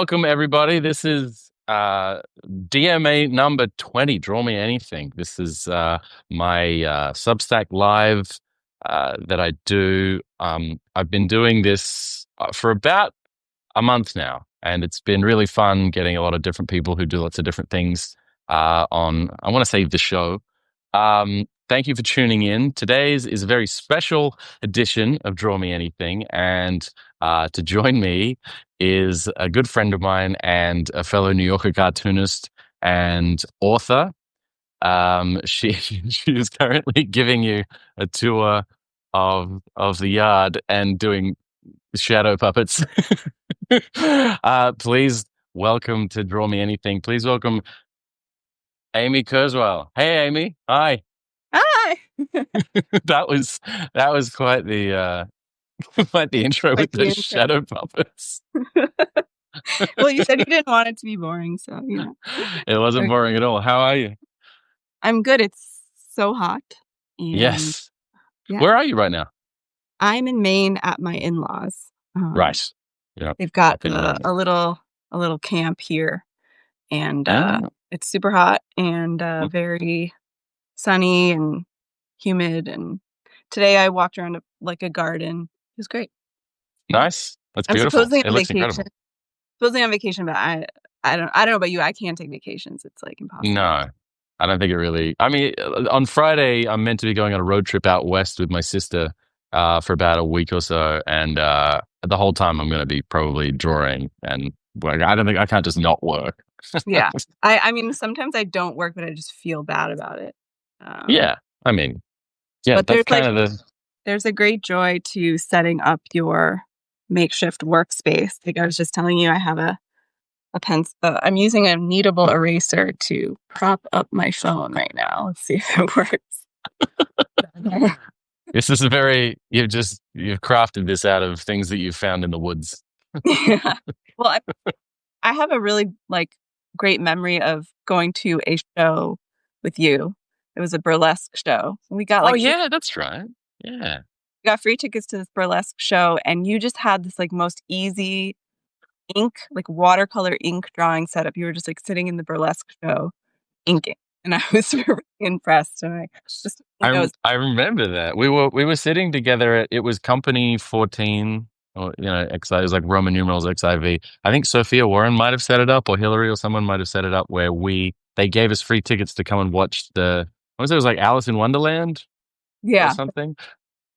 welcome everybody. This is DMA number 20, Draw Me Anything. This is my Substack Live that I do. I've been doing this for about a month now, and it's been really fun getting a lot of different people who do lots of different things on, I want to say, the show. Thank you for tuning in. Today's is a very special edition of Draw Me Anything, and to join me is a good friend of mine and a fellow New Yorker cartoonist and author. She she is currently giving you a tour of the yard and doing shadow puppets. Please welcome to Draw Me Anything. Please welcome Amy Kurzweil. Hey, Amy. Hi. Hi. That was quite the quite the intro Like with the the intro. shadow puppets. Well, you said you didn't want it to be boring, so It wasn't Okay. boring at all. How are you? I'm good. It's so hot, and Yes. yeah, Where are you right now? I'm in Maine at my in-laws. Right. Yeah. They've got Up in Maine. a little camp here, and Ah, it's super hot and very sunny and humid. And today I walked around like a garden. It was great. Yeah, nice. That's I'm beautiful. supposedly It on looks vacation. incredible. Supposedly on vacation, but I don't know about you. I can't take vacations. It's like impossible. No, I don't think it really. I mean, on Friday, I'm meant to be going on a road trip out west with my sister for about a week or so, and the whole time I'm going to be probably drawing, and like, I don't think I can't just not work. Yeah. I mean, sometimes I don't work, but I just feel bad about it. Um, Yeah, I mean, yeah, but that's kind of the. there's a great joy to setting up your makeshift workspace. Like I was just telling you, I have a pen. I'm using a kneadable eraser to prop up my phone right now. Let's see if it works. This is you've crafted this out of things that you've found in the woods. Yeah. Well, I have a really great memory of going to a show with you. It was a burlesque show. We got Oh yeah, that's right. Yeah. got free tickets to this burlesque show, and you just had this most easy ink, watercolor ink drawing setup. You were just sitting in the burlesque show inking, and I was really impressed. And I just think I was I remember that we were sitting together at, it was Company 14, or XI, it was like Roman numerals XIV. I think Sophia Warren might have set it up, or Hillary, or someone might have set it up, where they gave us free tickets to come and watch what was it? It was like Alice in Wonderland or yeah. something,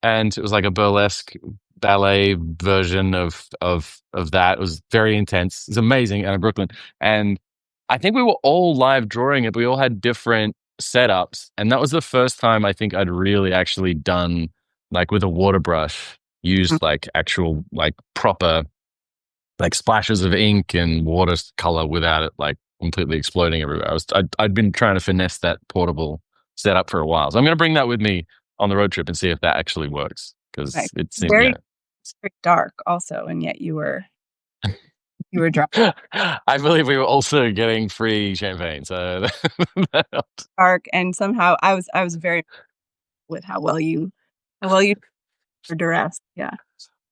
and it was like a burlesque ballet version of that. It was very intense. It's amazing out of Brooklyn, and I think we were all live drawing it. But we all had different setups, and that was the first time I think I'd really actually done, like, with a water brush, Mhm. used like actual, like, proper, like, splashes of ink and watercolor without it like completely exploding everywhere. I'd been trying to finesse that portable setup for a while, so I'm going to bring that with me on the road trip and see if that actually works, because Like, it seemed, very, very dark also, and yet you were drawing I believe we were also getting free champagne, so that helped. dark, and somehow I was very with how well you were dressed. Yeah.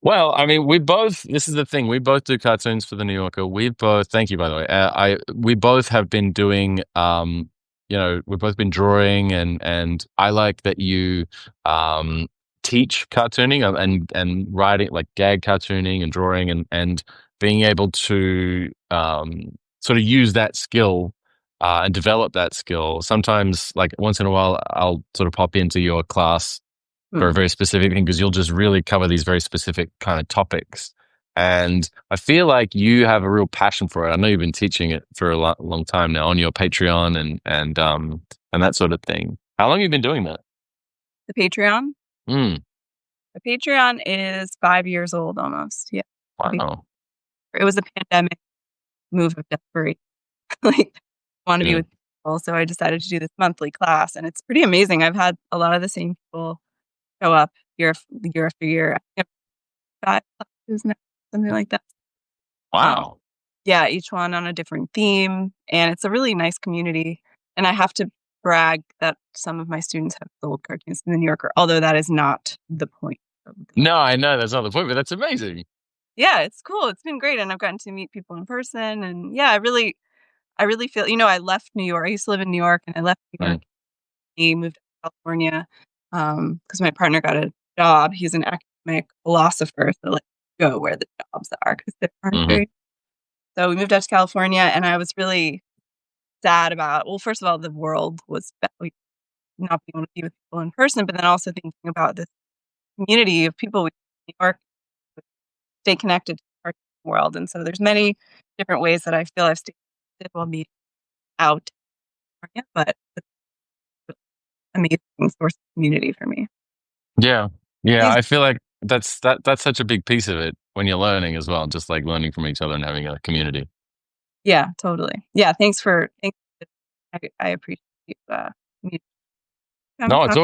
Well, I mean, this is the thing, we both do cartoons for the New Yorker. Thank you, by the way. We both have been doing, we've both been drawing, and I like that you, teach cartooning and writing, like gag cartooning and drawing, and being able to, sort of use that skill, and develop that skill. Sometimes, like once in a while, I'll sort of pop into your class for a Hmm. very specific thing, because you'll just really cover these very specific kind of topics. And I feel like you have a real passion for it. I know you've been teaching it for a long time now on your Patreon and that sort of thing. How long have you been doing that? The Patreon. Mm, The Patreon is 5 years old almost. Yeah. wow. It was a pandemic move of desperation. Like, want to be Yeah. with people, so I decided to do this monthly class, and it's pretty amazing. I've had a lot of the same people show up year after year. I think I've 5 classes now, something like that. Um, Wow. yeah, each one on a different theme, and it's a really nice community. And I have to brag that some of my students have sold cartoons in the New Yorker, although that is not the point of the No, I know that's not the point, but that's amazing. Yeah, it's cool. It's been great, and I've gotten to meet people in person, and yeah, I really feel I left New York. I used to live in New York, and I left New York. Mm, He moved to California, because my partner got a job. He's an academic philosopher, so, like, go where the jobs are because there aren't hmm very. So we moved out to California, and I was really sad about well, first of all, the world was like, not being able to be with people in person, but then also thinking about this community of people in New York stay connected to the world, and so there's many different ways that I feel I've stayed connected while being out, but it's an amazing source of community for me. Yeah. Yeah. These I feel like that's such a big piece of it when you're learning as well, just like learning from each other and having a community. Yeah, totally. Yeah, thanks. I appreciate you, me No, talk.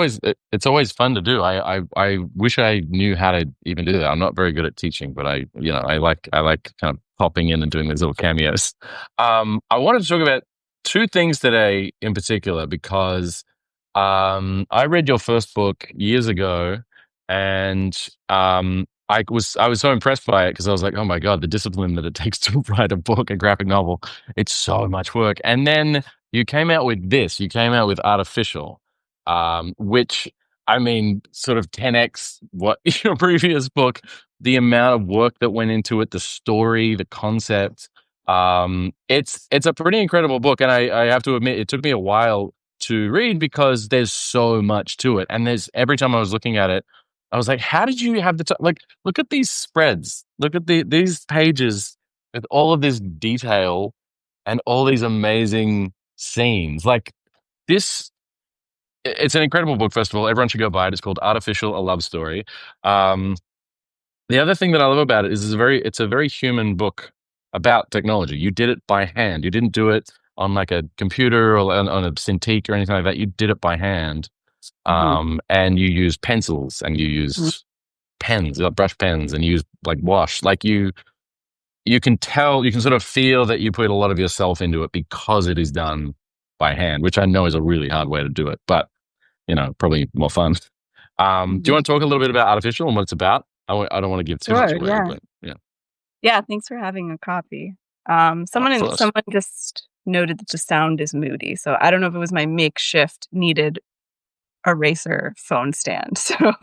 it's always fun to do. I wish I knew how to even do that. I'm not very good at teaching, but I like kind of popping in and doing these little cameos. I wanted to talk about two things today in particular because I read your first book years ago, and I was so impressed by it because I was like, oh my God, the discipline that it takes to write a book, a graphic novel, it's so much work. And then you came out with this. You came out with Artificial, which I mean, sort of 10x what your previous book, the amount of work that went into it, the story, the concept. It's a pretty incredible book, and I have to admit, it took me a while to read because there's so much to it, and there's every time I was looking at it, I was like, "How did you have the time?" Like, look at these spreads, look at these pages with all of this detail and all these amazing scenes. Like this it's an incredible book. First of all, everyone should go buy it. It's called Artificial: A Love Story. Um, the other thing that I love about it is it's a very human book about technology. You did it by hand. You didn't do it on like a computer or on a Cintiq or anything like that. You did it by hand, Mhm, and you use pencils and you mhm, use pens, brush pens, and you use like wash. Like you can tell, you can sort of feel that you put a lot of yourself into it because it is done by hand, which I know is a really hard way to do it, but probably more fun. Do you mhm. want to talk a little bit about Artificial and what it's about? I don't want to give too much Sure, away, yeah. but yeah. Yeah, thanks for having a copy. Of course. Someone just noted that the sound is moody, so I don't know if it was my makeshift Kneaded eraser phone stand. So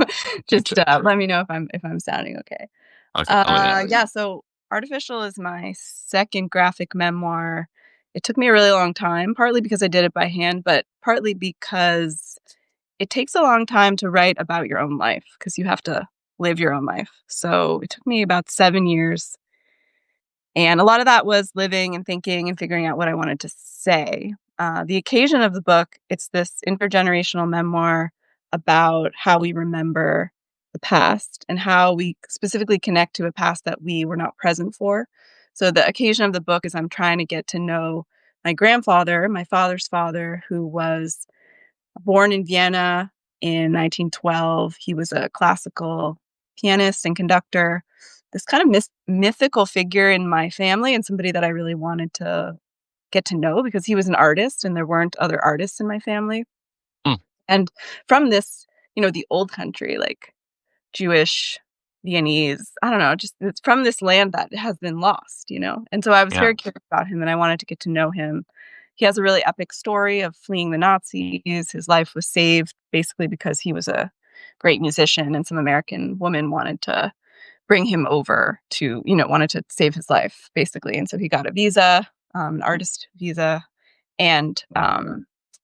just, Okay. let me know if I'm sounding okay. Okay. I'll let you know. Yeah, so Artificial is my second graphic memoir. It took me a really long time, partly because I did it by hand, but partly because it takes a long time to write about your own life because you have to live your own life. So it took me about 7 years, and a lot of that was living and thinking and figuring out what I wanted to say. The occasion of the book, it's this intergenerational memoir about how we remember the past and how we specifically connect to a past that we were not present for. So the occasion of the book is I'm trying to get to know my grandfather, my father's father, who was born in Vienna in 1912. He was a classical pianist and conductor, this kind of mythical figure in my family and somebody that I really wanted to get to know because he was an artist and there weren't other artists in my family. Hmm. And from this, the old country, like Jewish, Viennese, I don't know, just it's from this land that has been lost. And so I was Yeah. very curious about him and I wanted to get to know him. He has a really epic story of fleeing the Nazis. His life was saved basically because he was a great musician and some American woman wanted to bring him over wanted to save his life basically. And so he got a visa, an artist visa, and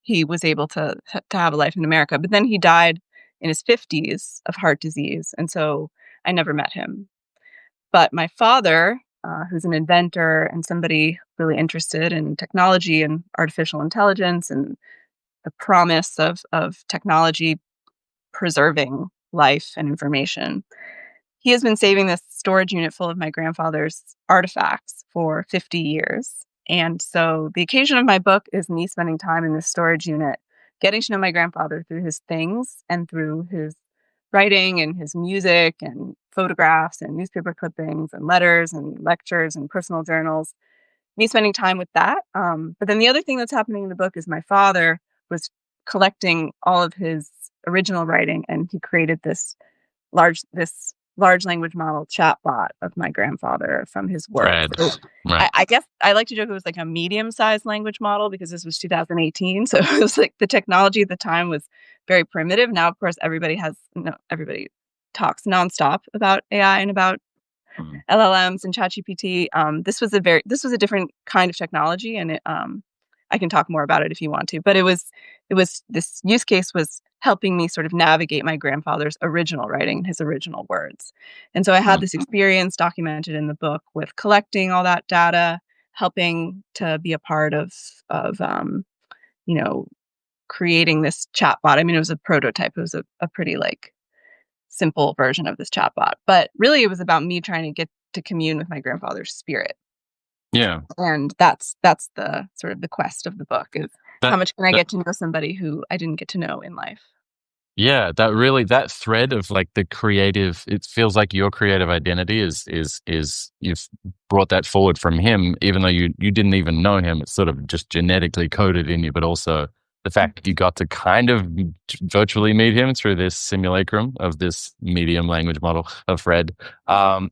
he was able to have a life in America. But then he died in his 50s of heart disease, and so I never met him. But my father, who's an inventor and somebody really interested in technology and artificial intelligence and the promise of technology preserving life and information, he has been saving this storage unit full of my grandfather's artifacts for 50 years. And so the occasion of my book is me spending time in this storage unit, getting to know my grandfather through his things and through his writing and his music and photographs and newspaper clippings and letters and lectures and personal journals. Me spending time with that. But then the other thing that's happening in the book is my father was collecting all of his original writing and he created this large language model chatbot of my grandfather from his work. Fred. So Right. I guess I like to joke it was like a medium-sized language model because this was 2018, so it was like the technology at the time was very primitive. Now, of course, everybody talks nonstop about AI and about Mm. LLMs and ChatGPT. This was a different kind of technology, and I can talk more about it if you want to. But it was this use case was helping me sort of navigate my grandfather's original writing, his original words, and so I had Mm. this experience documented in the book with collecting all that data, helping to be a part of you know creating this chatbot. I mean, it was a prototype. It was a pretty like simple version of this chatbot. But really, it was about me trying to get to commune with my grandfather's spirit, Yeah. and that's the sort of the quest of the book is how That much can I that get to know somebody who I didn't get to know in life. Yeah, that really that thread of like the creative, it feels like your creative identity is you've brought that forward from him, even though you didn't even know him. It's sort of just genetically coded in you, but also the fact that you got to kind of virtually meet him through this simulacrum of this medium language model of Fred.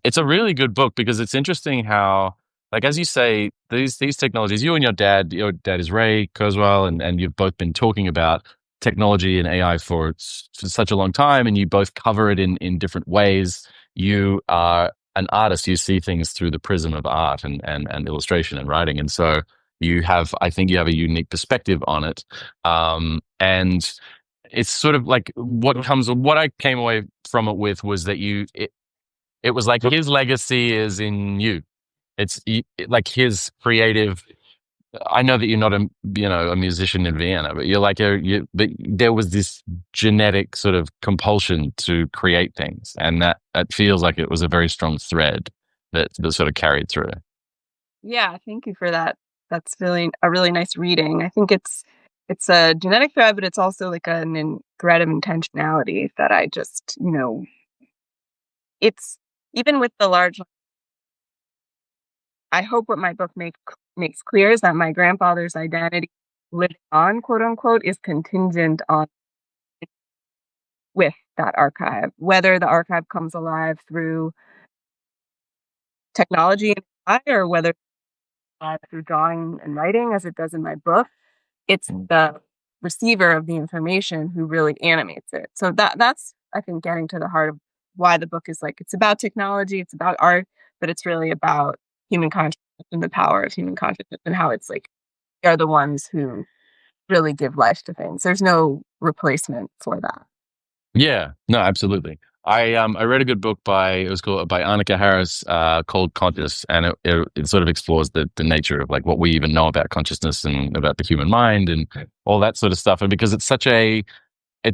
It's a really good book because it's interesting how, like as you say, these technologies, you and your dad is Ray Kurzweil, and you've both been talking about technology and AI for such a long time, and you both cover it in different ways. You are an artist; you see things through the prism of art and illustration and writing, and so I think you have a unique perspective on it. And it's sort of like what I came away from it with was that it was like his legacy is in you. Like his creative. I know that you're not a musician in Vienna, but you're like but there was this genetic sort of compulsion to create things, and that feels like it was a very strong thread that sort of carried through. Yeah, thank you for that. That's really a really nice reading. I think it's a genetic thread, but it's also like thread of intentionality that I just it's even with the large. I hope what my book makes clear is that my grandfather's identity living on, quote unquote, is contingent on with that archive. Whether the archive comes alive through technology and AI or whether it's alive through drawing and writing, as it does in my book, it's Mm. the receiver of the information who really animates it. So that's I think getting to the heart of why the book is like it's about technology, it's about art, but it's really about human consciousness and the power of human consciousness and how it's like they're the ones who really give life to things. There's no replacement for that. Yeah, no, absolutely. I read a good book by Annika Harris called Conscious, and it sort of explores the nature of like what we even know about consciousness and about the human mind and all that sort of stuff. And because it's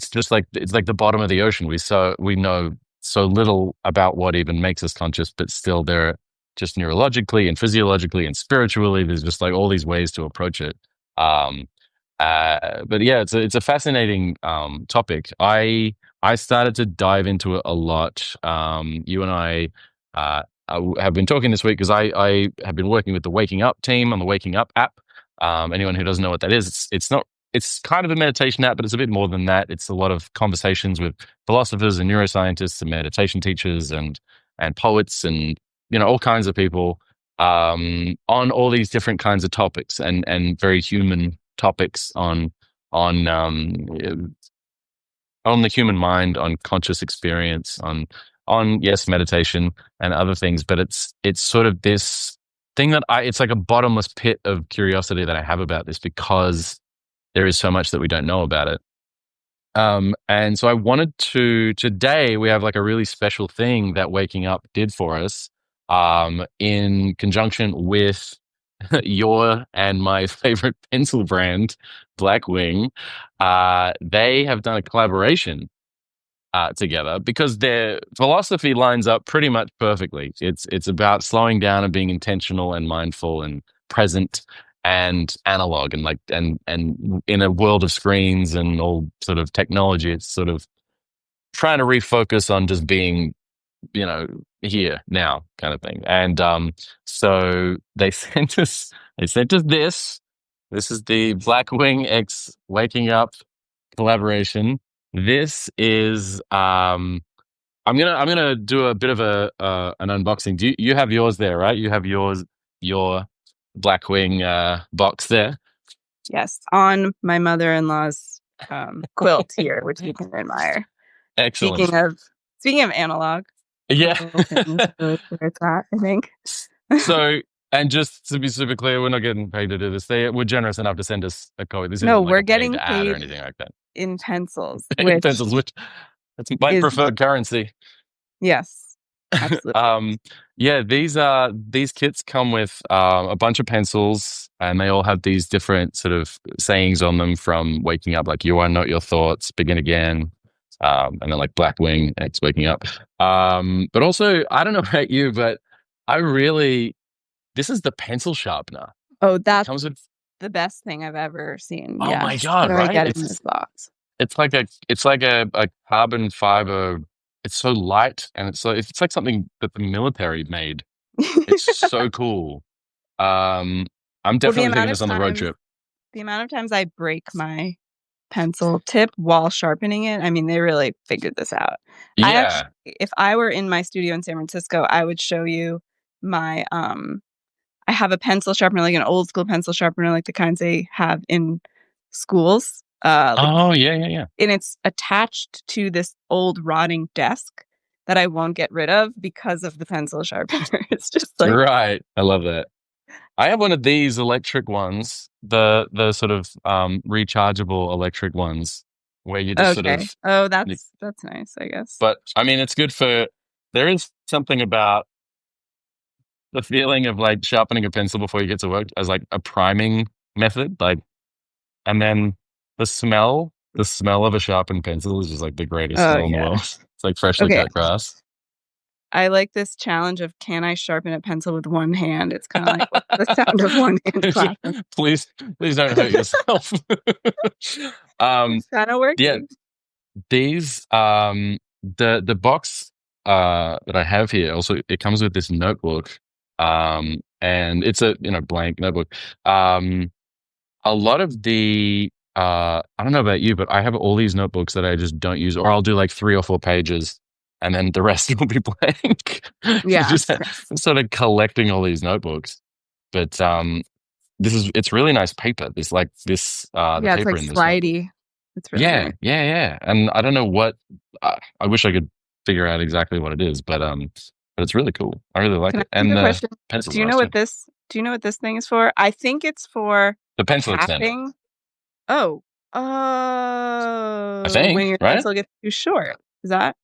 just like it's like the bottom of the ocean. We know so little about what even makes us conscious, but still there just neurologically and physiologically and spiritually, there's just like all these ways to approach it. Um, but yeah, it's a fascinating topic. I started to dive into it a lot. You and have been talking this week because I have been working with the Waking Up team on the Waking Up app. Anyone who doesn't know what that is, it's not it's kind of a meditation app, but it's a bit more than that. It's a lot of conversations with philosophers and neuroscientists and meditation teachers and poets and all kinds of people on all these different kinds of topics and very human topics on on the human mind, on conscious experience, on yes, meditation and other things. But it's sort of this thing that it's like a bottomless pit of curiosity that I have about this because there is so much that we don't know about it. And so I wanted today we have like a really special thing that Waking Up did for us, in conjunction with your and my favorite pencil brand, Blackwing. They have done a collaboration together because their philosophy lines up pretty much perfectly. It's about slowing down and being intentional and mindful and present and analog and like and in a world of screens and all sort of technology, it's sort of trying to refocus on just being here now kind of thing. And so they sent us this is the Blackwing X Waking Up collaboration. This is I'm gonna do a bit of a an unboxing. Do you have yours there, right? You have your Blackwing box there. Yes, on my mother-in-law's quilt here, which you can admire. Excellent. Speaking of speaking of analog Yeah. little things, really where it's at, I think. So, and just to be super clear, we're not getting paid to do this. They were generous enough to send us a copy. This No, isn't like we're a paid getting ad or paid anything like that. in pencils, In which pencils, which that's my is preferred currency. yes, absolutely. Um, yeah, these kits come with a bunch of pencils, and they all have these different sort of sayings on them from waking up, like "You are not your thoughts," "Begin again," and then like "Blackwing," X waking up. But also, I don't know about you, but I really this is the pencil sharpener. Oh, It that's comes with the best thing I've ever seen. oh my Yes. What god, do I right? get in this box? It's like a carbon fiber. It's so light, and it's like something that the military made. It's so cool. Um, I'm Well, definitely taking this on the road trip. the amount of times I break my pencil tip while sharpening it, I mean, they really figured this out. I actually, Yeah. if I were in my studio in San Francisco, I would show you my I have a pencil sharpener, like an old school pencil sharpener, like the kinds they have in schools. Like Oh, yeah, yeah, yeah. and it's attached to this old rotting desk that I won't get rid of because of the pencil sharpener. It's just like Right. I love that. I have one of these electric ones, the sort of rechargeable electric ones, where you just sort okay. of. Oh, that's nice, I guess. But I mean, it's good for. There is something about the feeling of like sharpening a pencil before you get to work as like a priming method, like, and then the smell of a sharpened pencil is just like the greatest Oh smell in the yeah. world. It's like freshly Okay. cut grass. I like this challenge of can I sharpen a pencil with one hand? It's kind of like what's the sound of one hand clapping? please, please don't hurt yourself. um, It's kind of yeah, working. these the box that I have here also it comes with this notebook, and it's a blank notebook. A lot of the I don't know about you, but I have all these notebooks that I just don't use, or I'll do like 3 or 4 pages, and then the rest will be blank. Yeah. Just I'm sort of collecting all these notebooks, but it's really nice paper. The Yeah, it's paper like in this notebook. slidey. It's really Yeah, nice. yeah, yeah. And I don't know what I wish I could figure out exactly what it is, but it's really cool. I really like Can I it, ask you and a the question? pencils Do are you nice know too. what this thing is for? I think it's for The pencil extender, capping. Oh. I Oh, when think, your right? pencil gets too short. Is that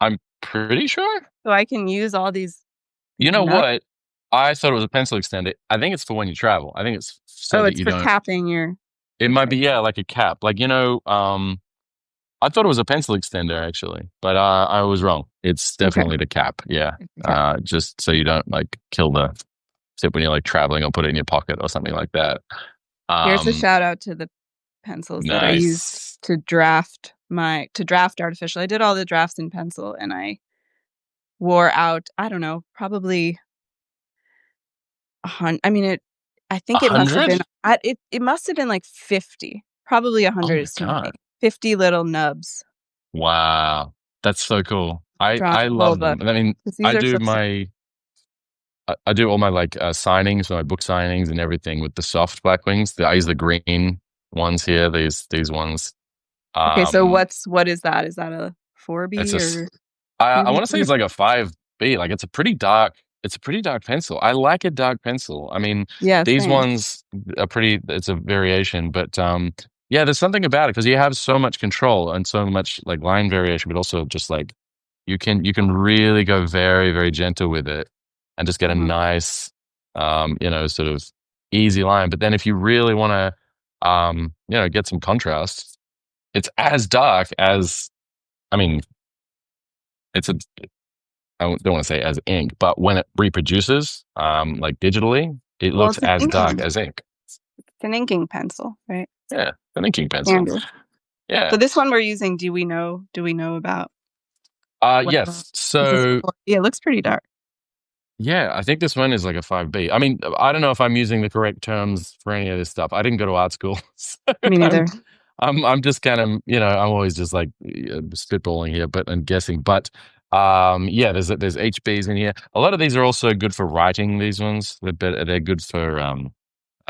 I'm pretty sure. so I can use all You these know nuts? what? I thought it was a pencil extender. I think it's for when you travel. I think it's so Oh, that it's you for don't. capping your It might okay. be yeah, like a cap. Like I thought it was a pencil extender actually, but I was wrong. It's Okay. definitely the cap. Yeah, It's a cap. just so you don't like kill the tip when you're like traveling or put it in your pocket or something like that. Here's a Um, shout out to the pencils that I used nice. to draft artificial. I did all the drafts in pencil and I wore out, I don't know, probably I mean I A think it must have been hundred? it must have been like 50. Probably Oh 100 my is too many. god! 50 little nubs Wow, that's so cool. drawn I the whole love them. book I mean, because these I are do so my I do all my like signings, so my book signings and everything with the soft black wings. I use the green ones here. These ones. okay, so Um, what is that? Is that a it's 4B just or I 2B? want to say it's like a 5B. Like it's a pretty dark pencil. I like a dark pencil. I mean, Yeah, these same. ones are pretty. It's a variation, but yeah, there's something about it because you have so much control and so much like line variation, but also just like you can really go very very gentle with it and just get a Uh-huh. nice sort of easy line. But then if you really want to get some contrast, it's as dark as I mean it's a I don't want to say as ink, but when it reproduces, like digitally, it Well, looks as dark as ink. it's an inking pencil, right? Yeah, an inking pencil. Standard. Yeah. So this one we're using, do we know about what Yes. this is So for? Yeah, it looks pretty dark. yeah, I think this one is like a 5B. I mean, I don't know if I'm using the correct terms for any of this stuff. I didn't go to art school, so Me I'm neither. I'm just kind of I'm always just like spitballing here, but and guessing. But Yeah, there's HBs in here. A lot of these are also good for writing. These ones they're good for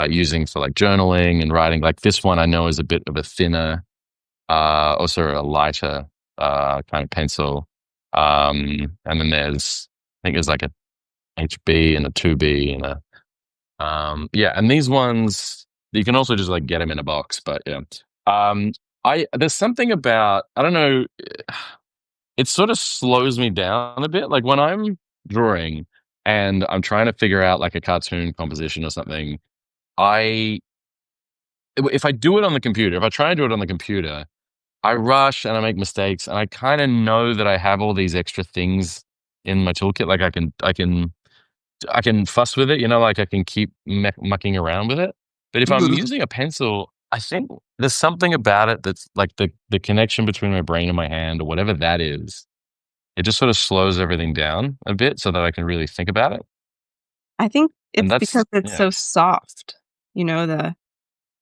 using for like journaling and writing. Like this one, I know is a bit of a thinner, also a lighter kind of pencil. And then I think there's like a HB and a 2B and a yeah, and these ones you can also just like get them in a box, but yeah. I there's something about I don't know, it sort of slows me down a bit. Like when I'm drawing and I'm trying to figure out like a cartoon composition or something, I if I do it on the computer, if I try and do it on the computer, I rush and I make mistakes, and I kind of know that I have all these extra things in my toolkit. Like I can fuss with it, like I can keep mucking around with it. But if I'm Mhm. using a pencil, I think there's something about it that's like the connection between my brain and my hand or whatever that is. It just sort of slows everything down a bit so that I can really think about it. I think And it's because that's it's yeah. so soft,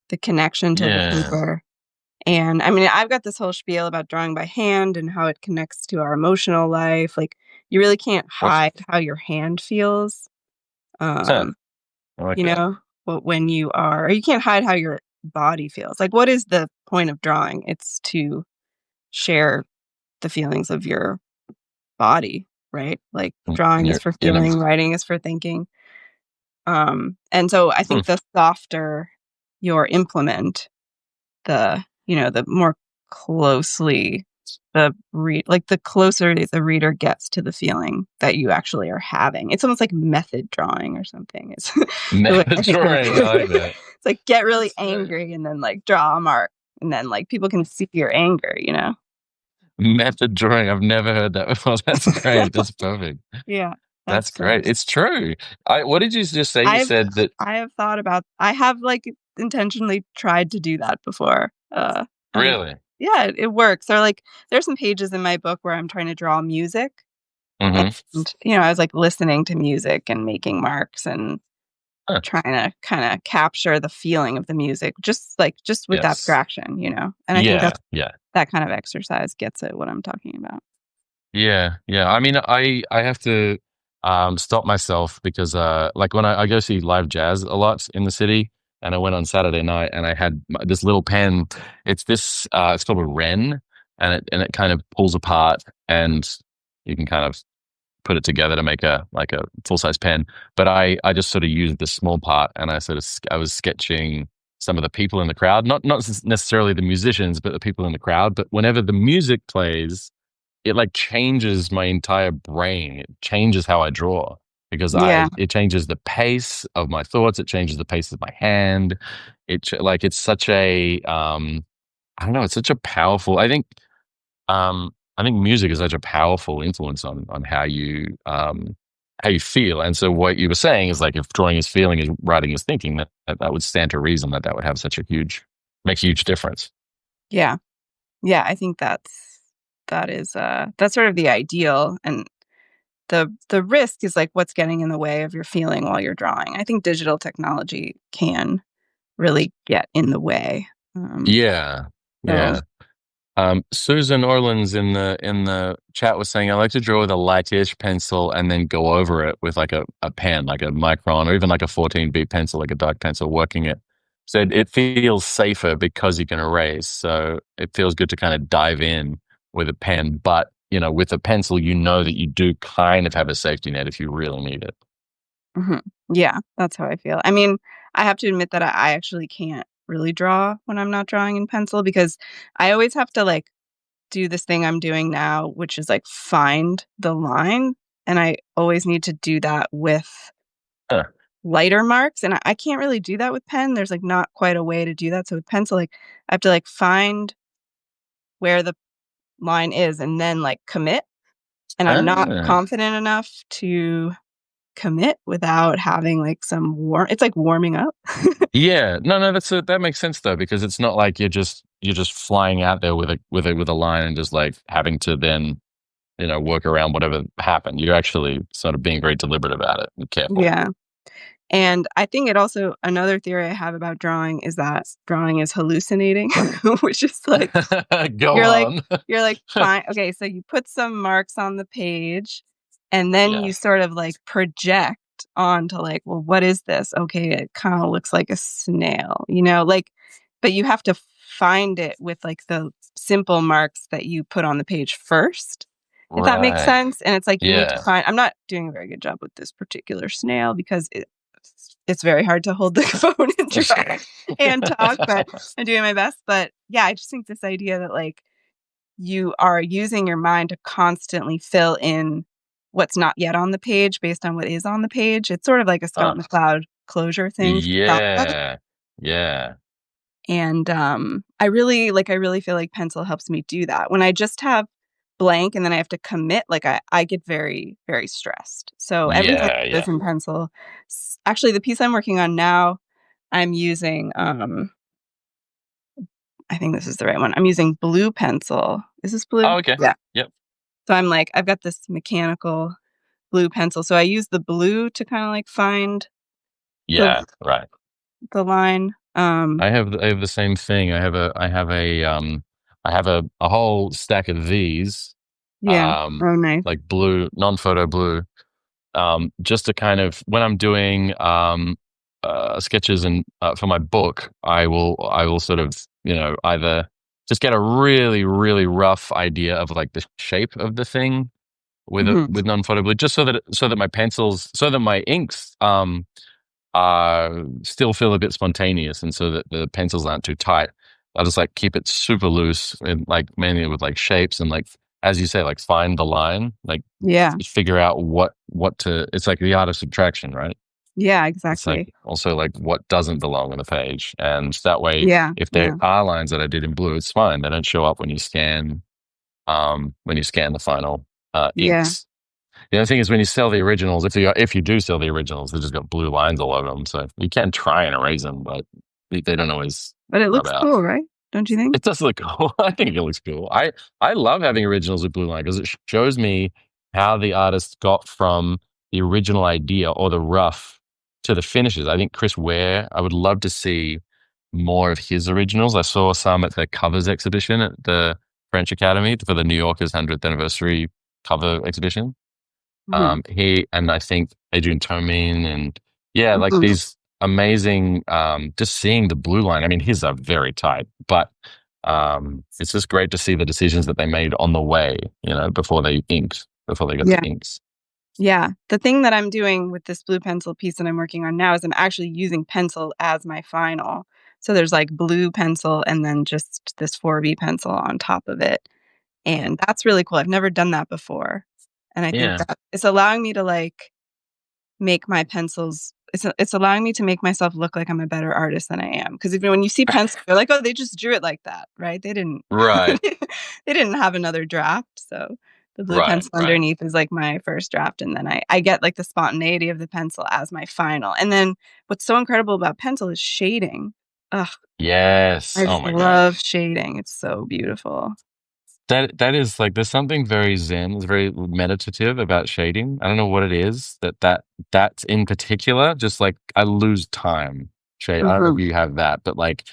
the connection to the Yeah. paper. And I mean, I've got this whole spiel about drawing by hand and how it connects to our emotional life. Like, you really can't What? hide how your hand feels. Huh, Um, I like you that. know, when you are, or you can't hide how your body feels. Like, what is the point of drawing? It's to share the feelings of your body, right? Like, Mm, drawing is You're, for you know, feeling, writing is for thinking. And so I hmm, think the softer your implement, the more closely the closer the reader gets to the feeling that you actually are having. It's almost like method drawing or something. It's the way method I think of drawing. I like it. that. It's like get really That's great. angry and then like draw a mark and then like people can see your anger. Method drawing. I've never heard that before. That's great. That's perfect. Yeah, That's that's great. It's true. What did you just say? You I've said that I have thought about I have, like, intentionally tried to do that before, and really. yeah, it works, or, like, there's some pages in my book where I'm trying to draw music, Hmm. and, I was, like, listening to music and making marks and Huh. trying to kinda capture the feeling of the music, just with Yes. abstraction. And I think Yeah. Yeah. that kind of exercise gets at what I'm talking about. Yeah, yeah. I mean, I have to stop myself because like when I go see live jazz a lot in the city, and I went on Saturday night and I had this little pen. It's called a Wren, and it kind of pulls apart, and you can kind of put it together to make a like a full size pen. But I just sort of used the small part, and I was sketching some of the people in the crowd, not necessarily the musicians, but the people in the crowd. But whenever the music plays, it like changes my entire brain. It changes how I draw because Yeah, it changes the pace of my thoughts. It changes the pace of my hand. Like it's such a I don't know. It's such a powerful. I think music is such a powerful influence on how you feel. And so what you were saying is like if drawing is feeling, is writing is thinking. That would stand to reason that would have such a make a huge difference. yeah, yeah, I think that's sort of the ideal, and the risk is, like, what's getting in the way of your feeling while you're drawing. I think digital technology can really get in the way. Yeah, So yeah. Susan Orleans in the chat was saying, I like to draw with a lightish pencil and then go over it with like a pen, like a micron or even like a 14B pencil, like a dark pencil, working it. Said it feels safer because you can erase. So it feels good to kind of dive in with a pen. But, with a pencil, you know that you do kind of have a safety net if you really need it. mhm. Yeah, that's how I feel. I mean, I have to admit that I actually can't really draw when I'm not drawing in pencil because I always have to, like, do this thing I'm doing now, which is, like, find the line, and I always need to do that with Huh. lighter marks, and I can't really do that with pen. There's, like, not quite a way to do that. So with pencil, like, I have to, like, find where the line is and then, like, commit, and I'm not Ah. confident enough to commit without having, like, some it's like warming up. Yeah, no, that makes sense though because it's not like you're just flying out there with a line and just like having to then work around whatever happened. You're actually sort of being very deliberate about it and careful. Yeah. And I think it also, another theory I have about drawing is that drawing is hallucinating, which is like, Go you're like, on. you're like, fine. Okay. So you put some marks on the page and then Yeah. you sort of like project onto like, well, what is this? Okay. It kind of looks like a snail, like, but you have to find it with like the simple marks that you put on the page first, if that makes Right. sense. And it's like, you need to Yeah. find, I'm not doing a very good job with this particular snail because it's very hard to hold the phone and draw and talk, but I'm doing my best. But yeah, I just think this idea that like you are using your mind to constantly fill in what's not yet on the page based on what is on the page. It's sort of like a Scott Uh, McCloud closure thing. yeah. Yeah. And I really feel like pencil helps me do that. When I just have blank and then I have to commit, like I get very, very stressed. So everything Yeah. goes Yeah. in pencil. Actually, the piece I'm working on now, I'm using I think this is the right one. I'm using blue pencil. Is this blue? Oh, okay. Yeah. Yep. So I'm like, I've got this mechanical blue pencil. So I use the blue to kind of like find the Yeah. Right. the line. I have the same thing. I have a whole stack of these, Yeah. um, Oh, nice. like blue, non-photo blue, just to kind of when I'm doing sketches and for my book, I will sort of either just get a really really rough idea of like the shape of the thing Hmm. with non-photo blue, just so that my pencils, so that my inks still feel a bit spontaneous, and so that the pencils aren't too tight. I'll just like keep it super loose and like mainly with like shapes and like as you say, like find the line, like Yeah. figure out what to. It's like the art of subtraction, right? Yeah. It's like Exactly. also like what doesn't belong on the page, and that way, Yeah. if there Yeah. are lines that I did in blue, it's fine. They don't show up when you scan the final Yeah. inks. The other thing is when you sell the originals, if you do sell the originals, they just got blue lines all over them. So you can try and erase them, but they don't always But it rub looks out. cool, right? Don't you think? It does look cool. I think it looks cool. I love having originals with blue line because it shows me how the artist got from the original idea or the rough to the finishes. I think Chris Ware, I would love to see more of his originals. I saw some at the covers exhibition at the French Academy for the New Yorker's 100th anniversary cover exhibition. Hmm. He and I think Adrian Tomine and yeah, like Hmm. these amazing. Just seeing the blue line. I mean, his are very tight, but it's just great to see the decisions that they made on the way. Before they got the Yeah. inks. Yeah. The thing that I'm doing with this blue pencil piece that I'm working on now is I'm actually using pencil as my final. So there's like blue pencil and then just this 4B pencil on top of it. And that's really cool. I've never done that before. And I think Yeah, that it's allowing me to like make my pencils it's allowing me to make myself look like I'm a better artist than I am. Because even when you see pencil, you're like, oh, they just drew it like that, right? They didn't right, they didn't have another draft. So the blue right, pencil right. underneath is like my first draft, and then I get like the spontaneity of the pencil as my final. And then what's so incredible about pencil is shading. Ugh, Yes. I Oh just my God. love shading. It's so beautiful. That is like there's something very zen, it's very meditative about shading. I don't know what it is that's in particular. Just like I lose time shade. I don't know if Mhm. you have that, but like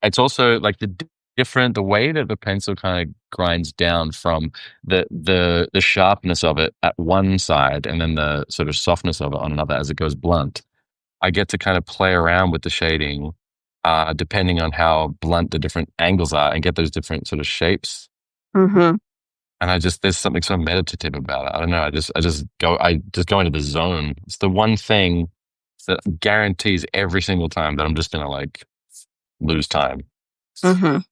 it's also like the way that the pencil kind of grinds down from the sharpness of it at one side and then the sort of softness of it on another as it goes blunt. I get to kind of play around with the shading depending on how blunt the different angles are and get those different sort of shapes. Mhm. And there's something so meditative about it. I don't know. I just go into the zone. It's the one thing that guarantees every single time that I'm just gonna like lose time. Mhm.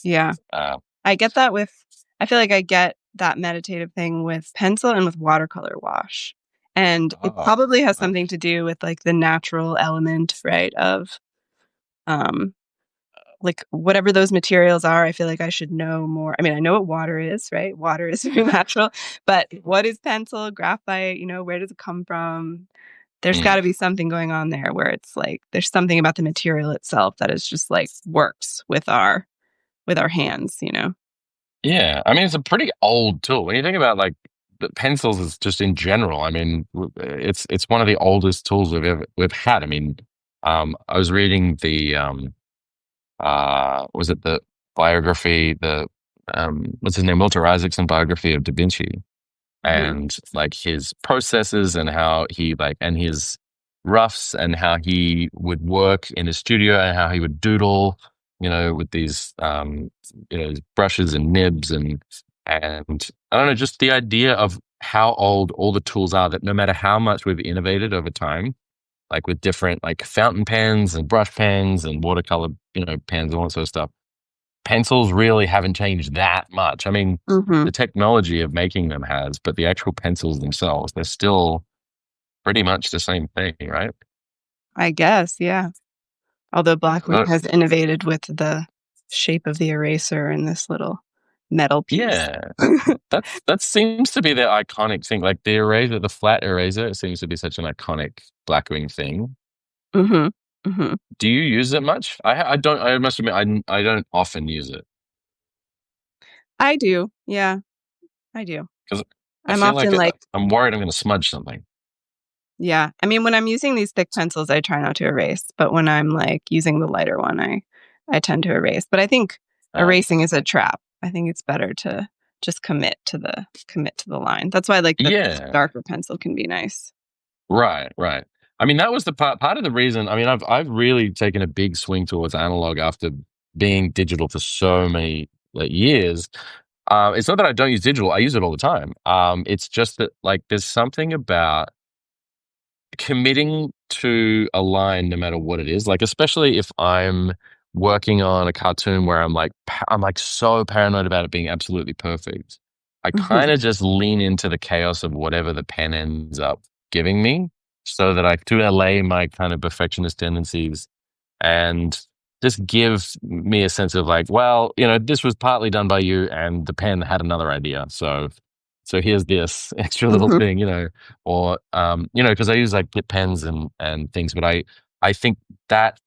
Yeah. Uh, I feel like I get that meditative thing with pencil and with watercolor wash. And it oh, probably has uh, something to do with like the natural element, right? Of um like whatever those materials are, I feel like I should know more. I mean, I know what water is, right? Water is very natural, but what is pencil, graphite, where does it come from? There's got mm. to be something going on there where it's like there's something about the material itself that is just like works with our hands. Yeah. I mean, it's a pretty old tool when you think about like the pencils is just in general. I mean, it's one of the oldest tools we've had. I mean, I was reading the was it the biography, the what's his name, Walter Isaacson biography of Da Vinci, Hmm. and like his processes and how he like and his roughs and how he would work in his studio and how he would doodle, with these brushes and nibs and I don't know, just the idea of how old all the tools are, that no matter how much we've innovated over time, like with different like fountain pens and brush pens and watercolor, pens and all that sort of stuff, pencils really haven't changed that much. I mean, Hmm. the technology of making them has, but the actual pencils themselves, they're still pretty much the same thing, right? I guess, yeah. Although Blackwood Uh, has innovated with the shape of the eraser and this little metal piece. yeah, that seems to be the iconic thing. Like the eraser, the flat eraser, it seems to be such an iconic Blackwing thing. Hmm. Hmm. Do you use it much? I don't. I must admit, I don't often use it I do. Yeah, I do. because I I'm feel like often like, I'm worried I'm going to smudge something. yeah. I mean, when I'm using these thick pencils, I try not to erase, but when I'm like using the lighter one, I tend to erase. But I think Uh, erasing is a trap. I think it's better to just commit to the line. That's why like the yeah, darker pencil can be nice. right, right. I mean, that was the part of the reason. I mean, I've really taken a big swing towards analog after being digital for so many like years. It's not that I don't use digital; I use it all the time. It's just that like there's something about committing to a line no matter what it is, like especially if I'm working on a cartoon where I'm like so paranoid about it being absolutely perfect. I Hmm. kind of just lean into the chaos of whatever the pen ends up giving me so that I to allay my kind of perfectionist tendencies and just give me a sense of like, well, this was partly done by you and the pen had another idea. So here's this extra little Hmm. thing, or because I use like Blip pens and things, but I think that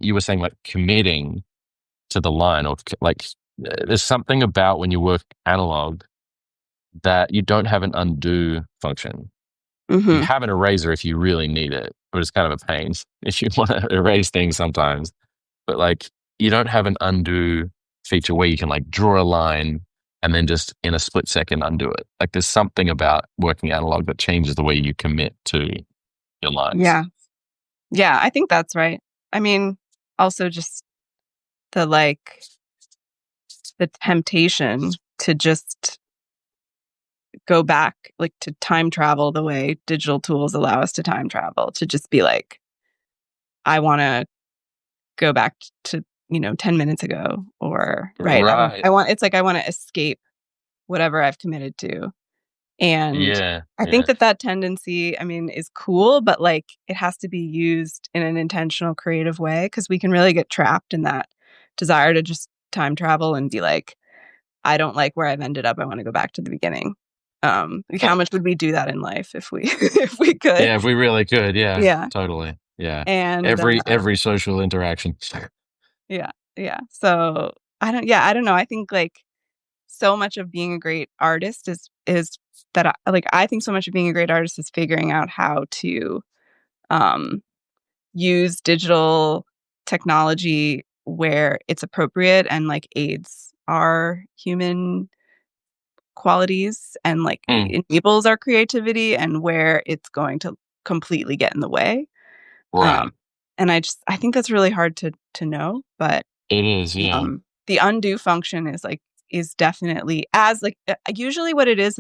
you were saying like committing to the line or like there's something about when you work analog that you don't have an undo function. You Hmm. have an eraser if you really need it, but it's kind of a pain if you want to erase things sometimes. But like you don't have an undo feature where you can like draw a line and then just in a split second undo it. Like there's something about working analog that changes the way you commit to your lines. Yeah. Yeah, I think that's right. I mean, also just the like the temptation to just go back, like to time travel the way digital tools allow us to time travel, to just be like, I want to go back to, 10 minutes ago or right. Right. It's like I want to escape whatever I've committed to. And Yeah. I think Yeah. that tendency, I mean, is cool, but like it has to be used in an intentional, creative way because we can really get trapped in that desire to just time travel and be like, I don't like where I've ended up. I want to go back to the beginning. Like how much would we do that in life if we if we could? Yeah. If we really could. Yeah. Yeah. Totally. Yeah. And Every social interaction. yeah, yeah. So I don't know. I think like so much of being a great artist is that I think so much of being a great artist is figuring out how to um use digital technology where it's appropriate and like aids our human qualities and like Mm, enables our creativity and where it's going to completely get in the way. Um right. and I think that's really hard to know, but It is. Yeah. the undo function is definitely as like usually what it is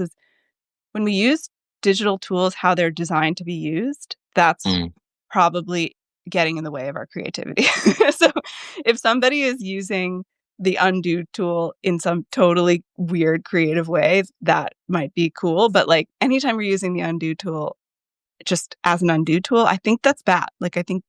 when we use digital tools how they're designed to be used, that's Mm, probably getting in the way of our creativity. So if somebody is using the undo tool in some totally weird creative way, that might be cool. But like anytime we're using the undo tool just as an undo tool, I think that's bad. Like I think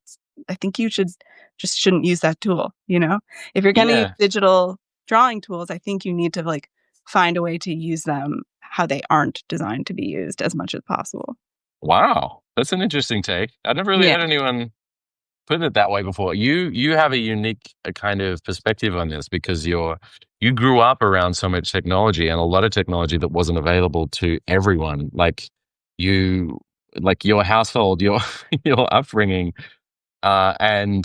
you shouldn't use that tool, you know? If you're gonna use yeah. digital drawing tools, I think you need to like find a way to use them how they aren't designed to be used as much as possible. Wow. That's an interesting take. I've never really Yeah. had anyone put it that way before. You have a unique kind of perspective on this because you grew up around so much technology and a lot of technology that wasn't available to everyone. You, like your household, your your upbringing, and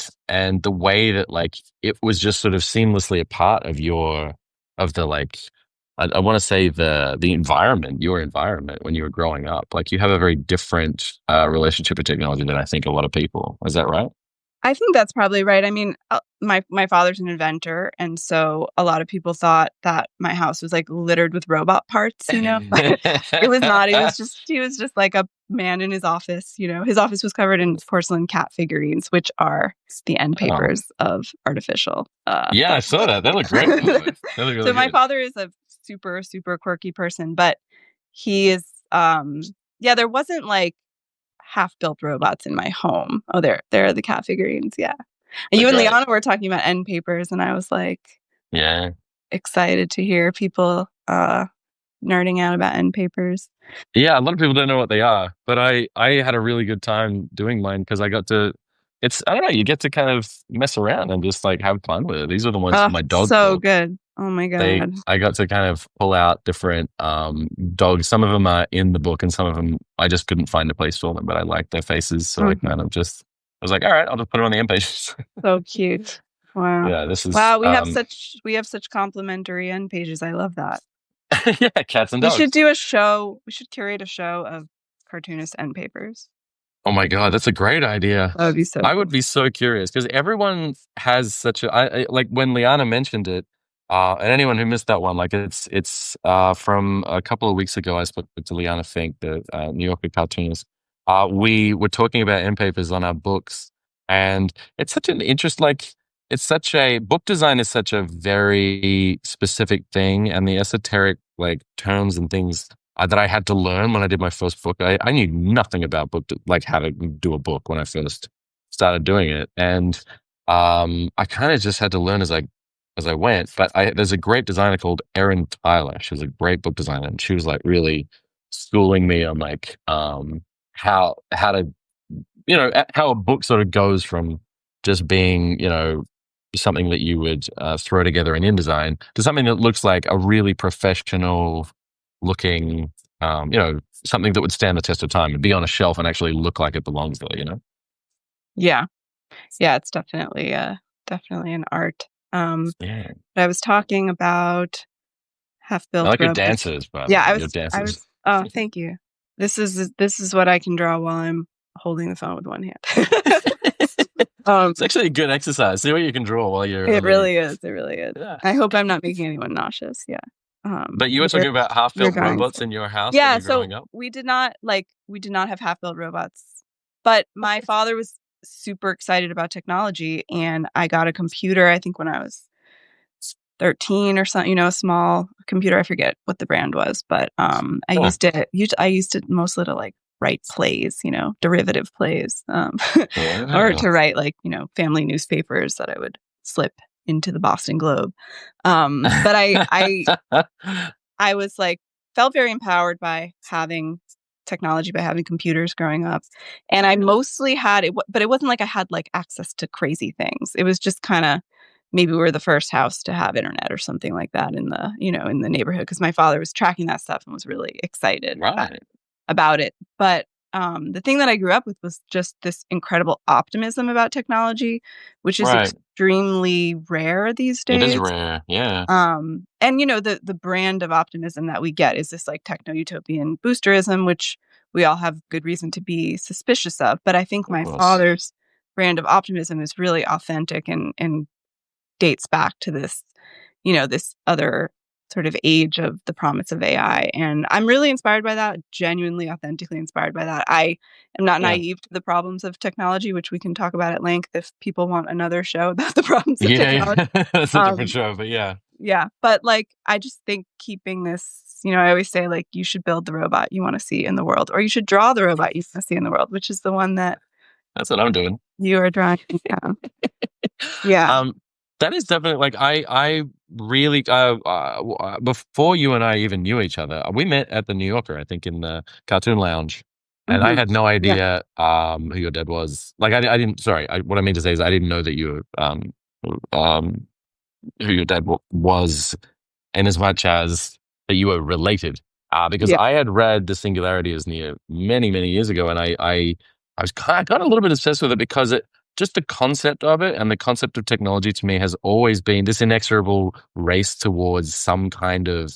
the way that like it was just sort of seamlessly a part of the like I want to say the environment, your environment when you were growing up. Like you have a very different relationship with technology than I think a lot of people. Is that right? I think that's probably right. I mean, my father's an inventor, and so a lot of people thought that my house was like littered with robot parts, you know. But it was not. He was just like a man in his office, you know. His office was covered in porcelain cat figurines, which are the end Oh, papers of artificial yeah, I saw that. They look great, by the way. They look So really my good. father is a super quirky person, but he is yeah, there wasn't like half-built robots in my home. Oh, there are the cat figurines, yeah. And They're you and great. Liana were talking about end papers, and I was, like, Yeah. excited to hear people, nerding out about end papers. Yeah, a lot of people don't know what they are, but I had a really good time doing mine because I got to it's I don't know, you get to kind of mess around and just like have fun with it. These are the ones for Oh, my dog so book. good. Oh my They god. I got to kind of pull out different dogs. Some of them are in the book and some of them I just couldn't find a place for them, but I liked their faces, so I Mhm. kind of just I was like, all right, I'll just put it on the end pages. So cute. Wow. Yeah, this is Wow, we have such complimentary end pages, I love that. yeah, cats and We should dogs. do a show we should curate a show of cartoonist end papers. Oh my God, that's a great idea. That would be so I would cool. be so curious because everyone has such a like when Liana mentioned it, and anyone who missed that one, like it's from a couple of weeks ago. I spoke to Liana Fink, the New Yorker cartoonist. We were talking about end papers on our books, and it's such an interest. Like it's such a book design is such a very specific thing, and the esoteric like terms and things that I had to learn when I did my first book. I knew nothing about like how to do a book when I first started doing it, and I kind of just had to learn as I went. But there's a great designer called Erin Tyler. She was a great book designer, and she was like really schooling me on like how to how a book sort of goes from just being something that you would throw together in InDesign to something that looks like a really professional looking, something that would stand the test of time and be on a shelf and actually look like it belongs there. Yeah. Yeah, it's definitely an art. Yeah. But I was talking about I half-built like your robots. dances, by the Yeah, way, your I dances. was oh, thank you. This is what I can draw while I'm holding the phone with one hand. Um, It's actually a good exercise. See what you can draw while you're it on the. really is, it really is. Yeah. I hope I'm not making anyone nauseous, yeah. But you were talking about Your half-built drawings. robots in your house when Yeah, you're so growing up. we did not have half-built robots, but my father was super excited about technology, and I got a computer, I think when I was 13 or something, you know, a small computer. I forget what the brand was, but Huh. I used it mostly to like write plays, you know, derivative plays, or Wow. to write like, you know, family newspapers that I would slip into the Boston Globe. But I was like, felt very empowered by having technology, by having computers growing up. And I mostly had it, but it wasn't like I had like access to crazy things. It was just kind of maybe we were the first house to have internet or something like that in the, you know, in the neighborhood because my father was tracking that stuff and was really excited Right. about it. But the thing that I grew up with was just this incredible optimism about technology, which is Right. extremely rare these It is days. rare. Yeah. And you know, the brand of optimism that we get is this like techno utopian boosterism, which we all have good reason to be suspicious of. But I think Of my course. father's brand of optimism is really authentic and dates back to this, you know, this other sort of age of the promise of AI. And I'm really inspired by that, genuinely, authentically inspired by that. I am not Yeah. naive to the problems of technology, which we can talk about at length if people want another show about the problems of Yeah. technology. Yeah. That's a different Um, show, but yeah. yeah, but like I just think keeping this, you know, I always say like you should build the robot you want to see in the world, or you should draw the robot you want to see in the world, which is the one that That's what I'm doing. you are drawing. Yeah. Yeah. Um, that is definitely like I really before you and I even knew each other, we met at the New Yorker, I think, in the cartoon lounge, and I Hmm. had no Yeah. idea who your dad was. Like I didn't. Sorry, what I mean to say is I didn't know that you um who your dad was, in as much as that you were related. Because Yeah. I had read The Singularity as near many, many years ago, and I was kind of got a little bit obsessed with it because it just the concept of it and the concept of technology to me has always been this inexorable race towards some kind of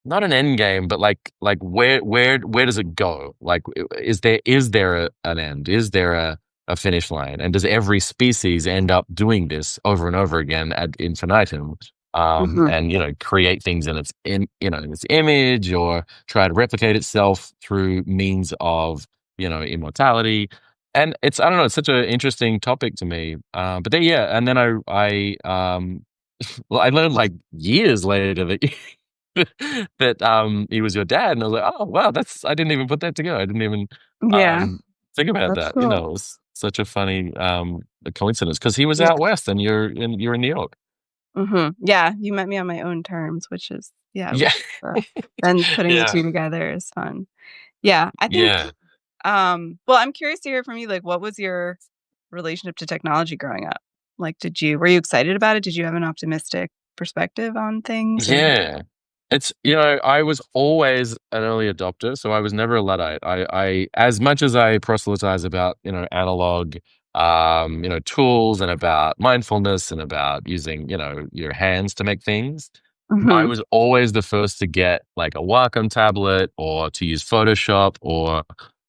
not an end game, but like where does it go? Like, is there an end? Is there a finish line? And does every species end up doing this over and over again ad infinitum? Hmm. And create things in its image, or try to replicate itself through means of immortality. And it's I don't know, it's such an interesting topic to me. But then yeah, and then I well, I learned like years later that that he was your dad, and I was like, oh wow, that's I didn't even put that together. I didn't even Yeah, um think about that's that. cool. It was such a funny coincidence because he was Yeah. out west and you're in New York. Yeah, you met me on my own terms, which is yeah, Yeah, then putting the yeah, 2 together is fun. Yeah, I think, yeah, well, I'm curious to hear from you, like, what was your relationship to technology growing up? Like, were you excited about it? Did you have an optimistic perspective on things or yeah. It's I was always an early adopter, so I was never a Luddite. I as much as I proselytize about analog tools and about mindfulness and about using your hands to make things. I Mhm, was always the first to get like a Wacom tablet or to use Photoshop or,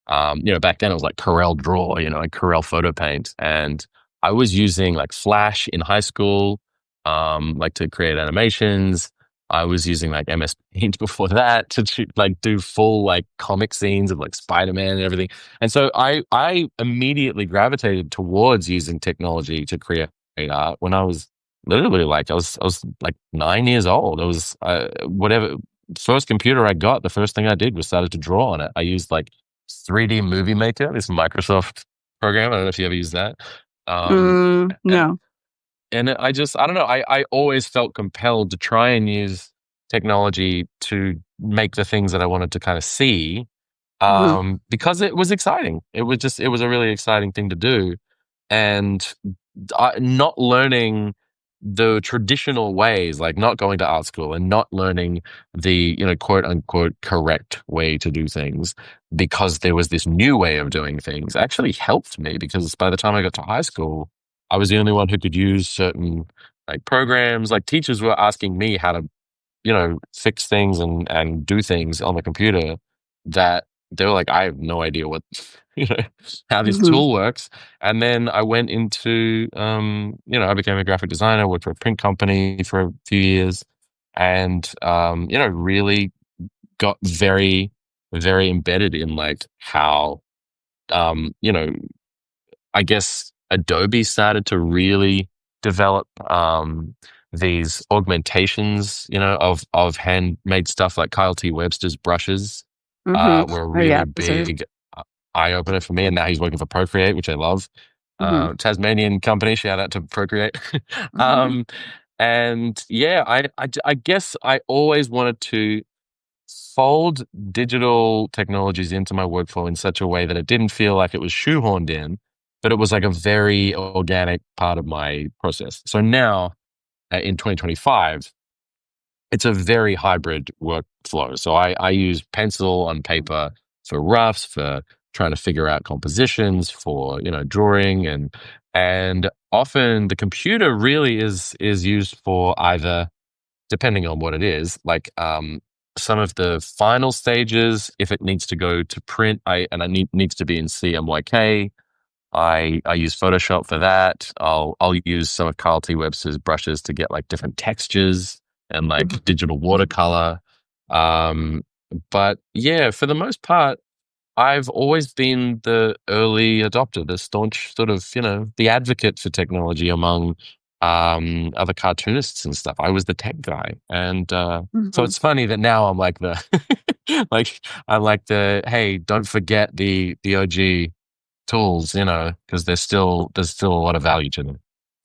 back then it was like Corel Draw, like Corel Photo Paint. And I was using like Flash in high school, like to create animations. I was using like MS Paint before that to like do full like comic scenes of like Spider-Man and everything. And so I immediately gravitated towards using technology to create art when I was literally like I was like 9 years old. I was whatever first computer I got. The first thing I did was started to draw on it. I used like 3D Movie Maker, this Microsoft program. I don't know if you ever use that. Um, and no. I don't know. I always felt compelled to try and use technology to make the things that I wanted to kind of see, Mhm, because it was exciting. It was a really exciting thing to do, and not learning the traditional ways, like not going to art school and not learning the quote unquote correct way to do things, because there was this new way of doing things, actually helped me because by the time I got to high school, I was the only one who could use certain like programs. Like teachers were asking me how to fix things and do things on the computer that they were like, I have no idea what, you know, how this mhm, tool works. And then I went into, I became a graphic designer, worked for a print company for a few years, and, really got very, very embedded in like how, um, you know, I guess Adobe started to really develop these augmentations, of handmade stuff like Kyle T. Webster's brushes mhm. were a Oh, yeah, really those are big uh, eye opener for me. And now he's working for Procreate, which I love. mhm, Tasmanian company, shout out to Procreate. mhm, um, and yeah, I guess I always wanted to fold digital technologies into my workflow in such a way that it didn't feel like it was shoehorned in, but it was like a very organic part of my process. So now in 2025, it's a very hybrid workflow. So I use pencil on paper for roughs, for trying to figure out compositions, for drawing, and often the computer really is used for either, depending on what it is, like some of the final stages. If it needs to go to print, needs to be in CMYK. I use Photoshop for that. I'll use some of Carl T. Webster's brushes to get like different textures and like mhm. digital watercolor. Um, but yeah, for the most part, I've always been the early adopter, the staunch sort of, the advocate for technology among other cartoonists and stuff. I was the tech guy. And so Mhm. it's funny that now I'm like the like I'm like the hey, don't forget the OG tools, because there's still a lot of value to them.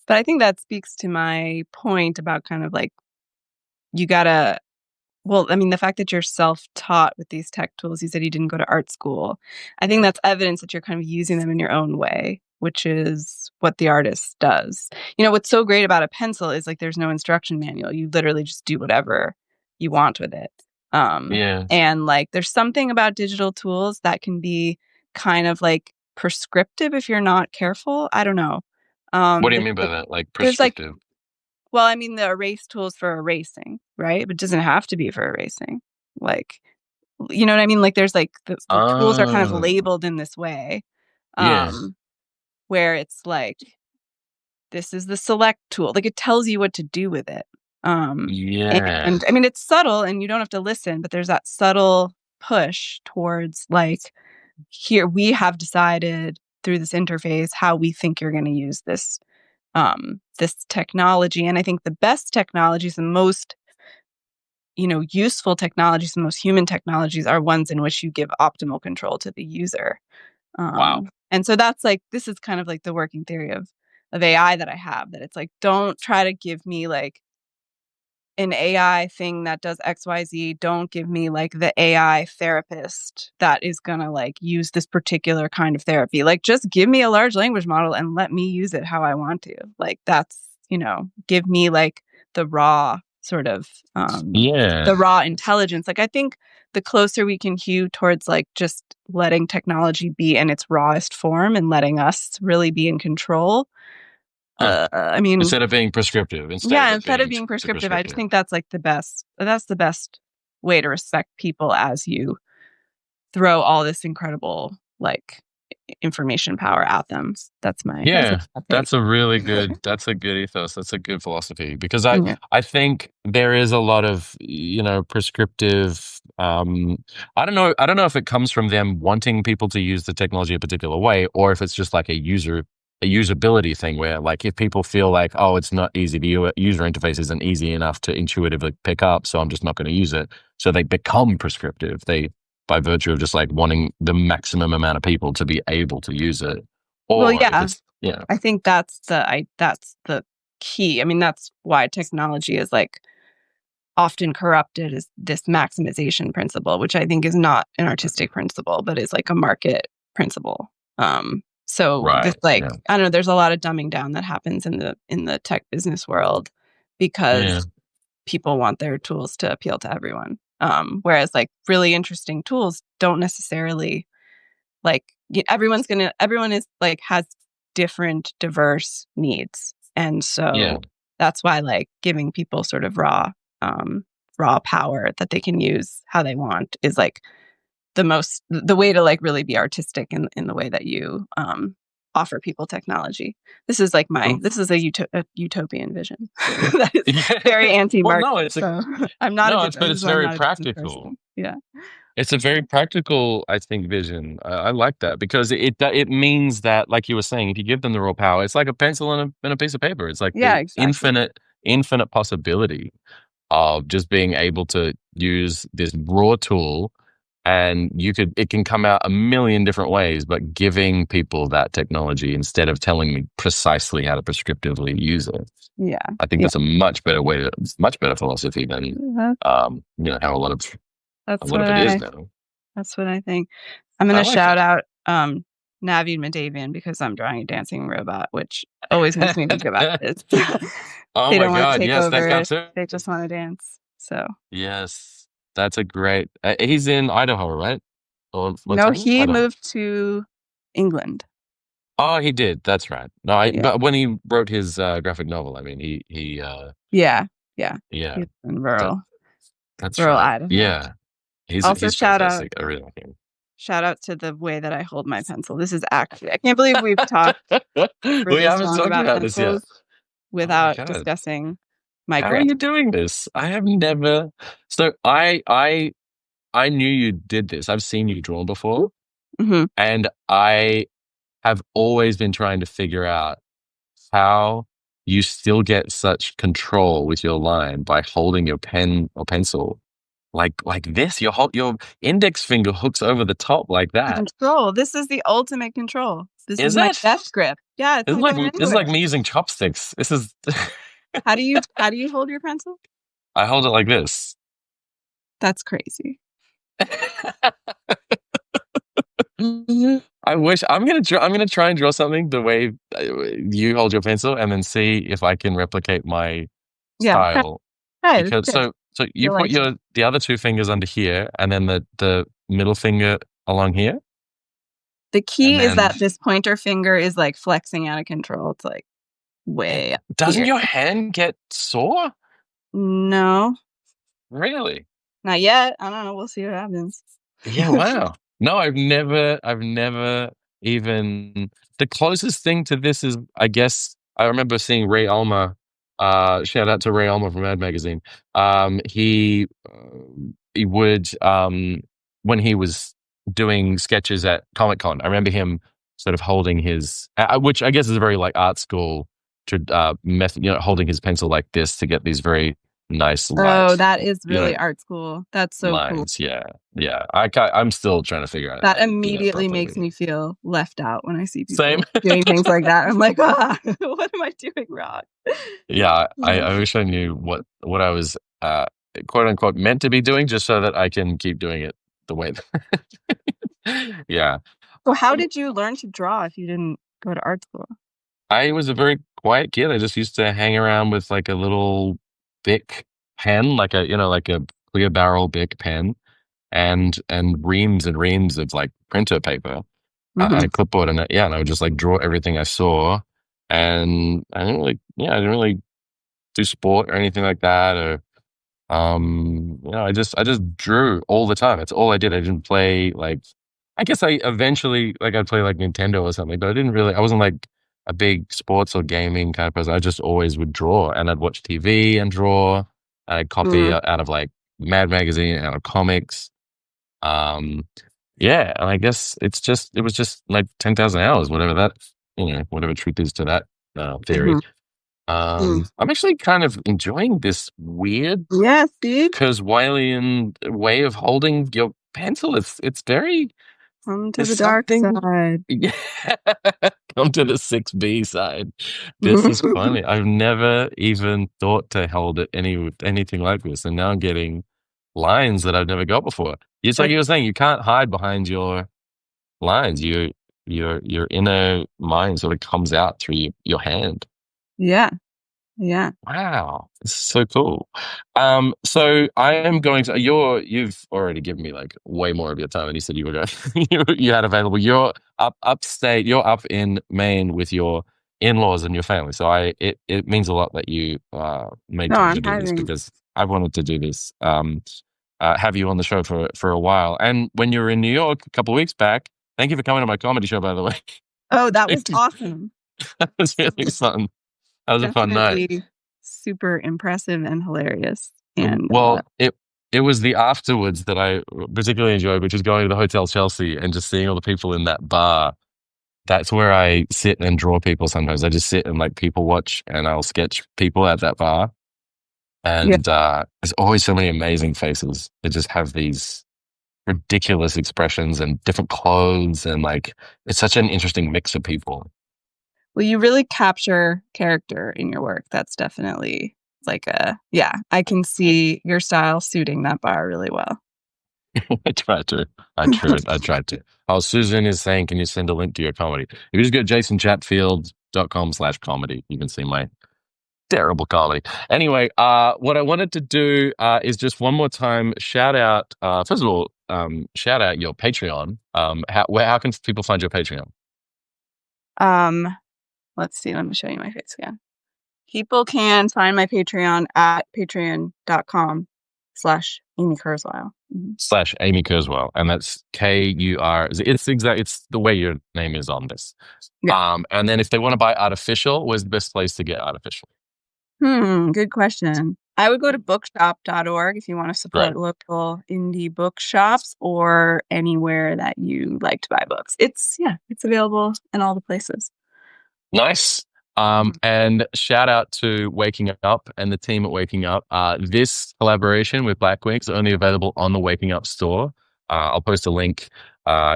But I think that speaks to my point about kind of like, you gotta well, I mean, the fact that you're self-taught with these tech tools, you said you didn't go to art school. I think that's evidence that you're kind of using them in your own way. which is what the artist does. What's so great about a pencil is like there's no instruction manual. You literally just do whatever you want with it. Yeah. And like there's something about digital tools that can be kind of like prescriptive if you're not careful. I don't know. What do you There's mean by like that? Like there's like prescriptive? well, I mean the erase tools for erasing, right? But it doesn't have to be for erasing. Like you know what I mean? Like there's like the tools are kind of Oh, labeled in this way. yeah. Um where it's like this is the select tool. Like it tells you what to do with it. Um, Yeah. and I mean, it's subtle and you don't have to listen, but there's that subtle push towards like, here, we have decided through this interface how we think you're going to use this technology. And I think the best technologies, the most, useful technologies, the most human technologies are ones in which you give optimal control to the user. Wow. And so that's like this is kind of like the working theory of AI that I have, that it's like don't try to give me like an AI thing that does XYZ. Don't give me like the AI therapist that is going to like use this particular kind of therapy. Like just give me a large language model and let me use it how I want to. Like that's, give me like the raw sort of Yeah. the raw intelligence. Like I think the closer we can hew towards like just letting technology be in its rawest form and letting us really be in control. Huh. I mean, Instead of being prescriptive, instead of yeah, it instead of being being too prescriptive, I just prescriptive. think that's like the best. That's the best way to respect people as you throw all this incredible like information power at them. That's Yeah, my take. that's a good ethos. That's a good philosophy because I Yeah. I think there is a lot of, prescriptive I don't know if it comes from them wanting people to use the technology a particular way or if it's just like a usability thing where like if people feel like, oh, it's not easy, the user interface isn't easy enough to intuitively pick up, so I'm just not going to use it. So they become prescriptive. They by virtue of just like wanting the maximum amount of people to be able to use it. Well, Or if yeah, it's, yeah, I think that's the key. I mean, that's why technology is like often corrupted as this maximization principle, which I think is not an artistic principle, but is like a market principle. So this right, like yeah, I don't know, there's a lot of dumbing down that happens in the tech business world yeah, because people want their tools to appeal to everyone. Whereas like really interesting tools don't necessarily like everyone is like has different diverse needs. And yeah. so that's why like giving people sort of um raw power that they can use how they want is like the way to like really be artistic in the way that you offer people technology. This is like Um, this is a utopian vision that is yeah. very Well, anti-market. no, So but this is it's why I'm very not a business practical. person. Yeah. It's a very practical, I think, vision. I like that because it means that, like you were saying, if you give them the raw power, it's like a pencil and a piece of paper. It's like Yeah, the exactly. infinite possibility of just being able to use this raw tool and it can come out a million different ways, but giving people that technology instead of telling me precisely how to prescriptively use it. Yeah. I think Yeah. that's a much better philosophy than, That- how a That's lot what of it is I now. that's what I think. I'm I gonna like shout it. out Navid Madavian because I'm drawing a dancing robot, which always makes me think about this. Oh They my don't want to God. take Yes, that over. cartoon. They just want to dance. So Yes. That's a great, he's in Idaho, right? Or no, Montana? he Idaho. moved to England. Oh, he did. That's right. No, Yeah. but when he wrote his graphic novel, I mean, Yeah. Yeah. yeah, He's in that, that's rural right. Idaho. Yeah. Also He's fantastic. I really like him. shout out to the way that I hold my pencil. This is actually I can't believe we've talked for We this haven't long talked about about this yet. pencils Oh my without God. discussing my How are grip. you doing this? I have never. So I knew you did this. I've seen you draw before, Hmm. and I have always been trying to figure out how you still get such control with your line by holding your pen or pencil like this. Your index finger hooks over the top like that. Control. This is the ultimate control. This is Is my it? death grip. Yeah, it's not going This is like anywhere. me using chopsticks. This is. How do you hold your pencil? I hold it like this. That's crazy. I wish I'm gonna try and draw something the way you hold your pencil, and then see if I can replicate my Yeah, style. try it. Because It's good. so you You'll put like it. your the other two fingers under here, and then the middle finger along here, The and key is then that this pointer finger is like flexing out of control. It's like way up doesn't here. your hand get sore? No, Really? not yet. I don't know. We'll see what happens. Yeah, wow. No, I've never even. The closest thing to this is, I guess, I remember seeing Ray Alma. Shout out to Ray Alma from Ad Magazine. He would when he was doing sketches at Comic Con. I remember him sort of holding his, which I guess is a very like art school method. You know, holding his pencil like this to get these very nice Oh, light, that is you know, really art school. That's so cool. lines. Yeah, yeah. I'm still trying to figure out how That to do that immediately makes properly. me feel left out when I see Same. people doing things like that. I'm like, ah, what am I doing wrong? Yeah, Yeah. I wish I knew what I was quote unquote meant to be doing, just so that I can keep doing it the way that yeah. So, how Um, did you learn to draw if you didn't go to art school? I was a very quiet kid. I just used to hang around with like a little Bic pen, like a like a clear barrel Bic pen, and reams of like printer paper and Hmm. a clipboard, and yeah, and I would just like draw everything I saw, and I didn't really do sport or anything like that, or I just drew all the time. That's all I did. I didn't play like, I guess I eventually like I'd play like Nintendo or something, but I wasn't like a big sports or gaming kind of person. I just always would draw, and I'd watch TV and draw. And I'd copy Mm. out of like Mad Magazine, out of comics. Um, yeah, and I guess it was just like 10,000 hours, whatever that, whatever truth is to that theory. Hmm. Mm. I'm actually kind of enjoying this weird Yeah, see? Kurzweilian way of holding your pencil. It's very, Come to there's the dark something, side. yeah. Come to the 6B side. This is funny. I've never even thought to hold it anything like this. And now I'm getting lines that I've never got before. It's like That- you were saying, you can't hide behind your lines. Your inner mind sort of comes out through your hand. yeah, yeah. Wow, this is so cool. So I am going to. You've already given me like way more of your time, and you said you were going. You had available. You're upstate. You're up in Maine with your in-laws and your family. So it means a lot that you made No, time I'm to do this, having. because I've wanted to do this. Have you on the show for a while, and when you were in New York a couple of weeks back. Thank you for coming to my comedy show, by the way. Oh, that was awesome. That was really fun. That was a fun night. Definitely super impressive and hilarious. And Well, it was the afterwards that I particularly enjoyed, which was going to the Hotel Chelsea and just seeing all the people in that bar. That's where I sit and draw people sometimes. I just sit and like people watch, and I'll sketch people at that bar. yeah, And there's always so many amazing faces that just have these ridiculous expressions and different clothes, and like it's such an interesting mix of people. well, you really capture character in your work. That's definitely like yeah, I can see your style suiting that bar really well. I tried to. I tried to. Oh, Susan is saying, can you send a link to your comedy? If you just go to jasonchatfield.com/comedy, you can see my terrible comedy. Anyway, what I wanted to do is just one more time shout out, first of all, shout out your Patreon. How can people find your Patreon? Um, let's see. Let me show you my face again. People can find my Patreon at patreon.com/Amy Kurzweil. Mhm. Slash Amy Kurzweil, and that's Kur. It's the way your name is on this. Yeah. And then if they want to buy Artificial, where's the best place to get Artificial? Good question. I would go to bookshop.org if you want to Great. support local indie bookshops or anywhere that you like to buy books. It's available in all the places. Nice. Mhm. And shout out to Waking Up and the team at Waking Up. This collaboration with Blackwing is only available on the Waking Up store. I'll post a link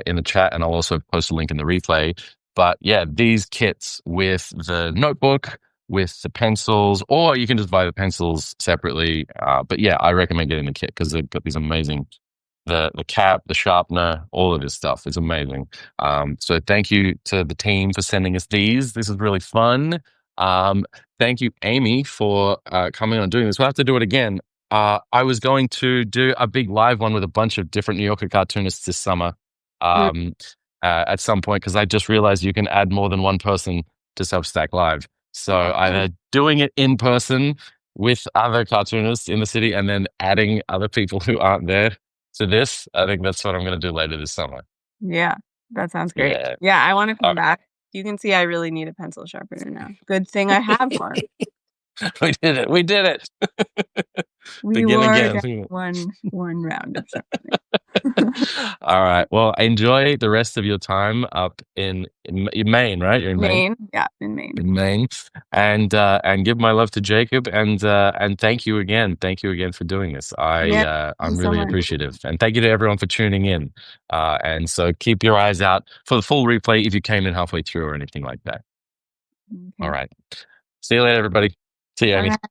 in the chat, and I'll also post a link in the replay. But yeah, these kits with the notebook, with the pencils, or you can just buy the pencils separately. But yeah, I recommend getting the kit because they've got these amazing the cap, the sharpener, all of this stuff. It's amazing. So thank you to the team for sending us these. This is really fun. Um, Thank you, Amy, for coming on and doing this. We'll have to do it again. I was going to do a big live one with a bunch of different New Yorker cartoonists this summer Mm, um, at some point because I just realized you can add more than one person to Substack Live. So either doing it in person with other cartoonists in the city and then adding other people who aren't there to this. I think that's what I'm going to do later this summer. yeah, that sounds great. Yeah. Yeah, I wanna All come back. You can see I really need a pencil sharpener now. Good thing I have one. right. We did it. We did it. We Begin wore again. down one round of sharpening. All right. Well, enjoy the rest of your time up in Maine, right? You're in Maine. Maine, yeah, in Maine. In Maine, and give my love to Jacob, and thank you again. Thank you again for doing this. Yeah, thank you I'm so really much. appreciative, and thank you to everyone for tuning in. And so keep your eyes out for the full replay if you came in halfway through or anything like that. All Okay. right. See you later, everybody. See you, Amy. Bye.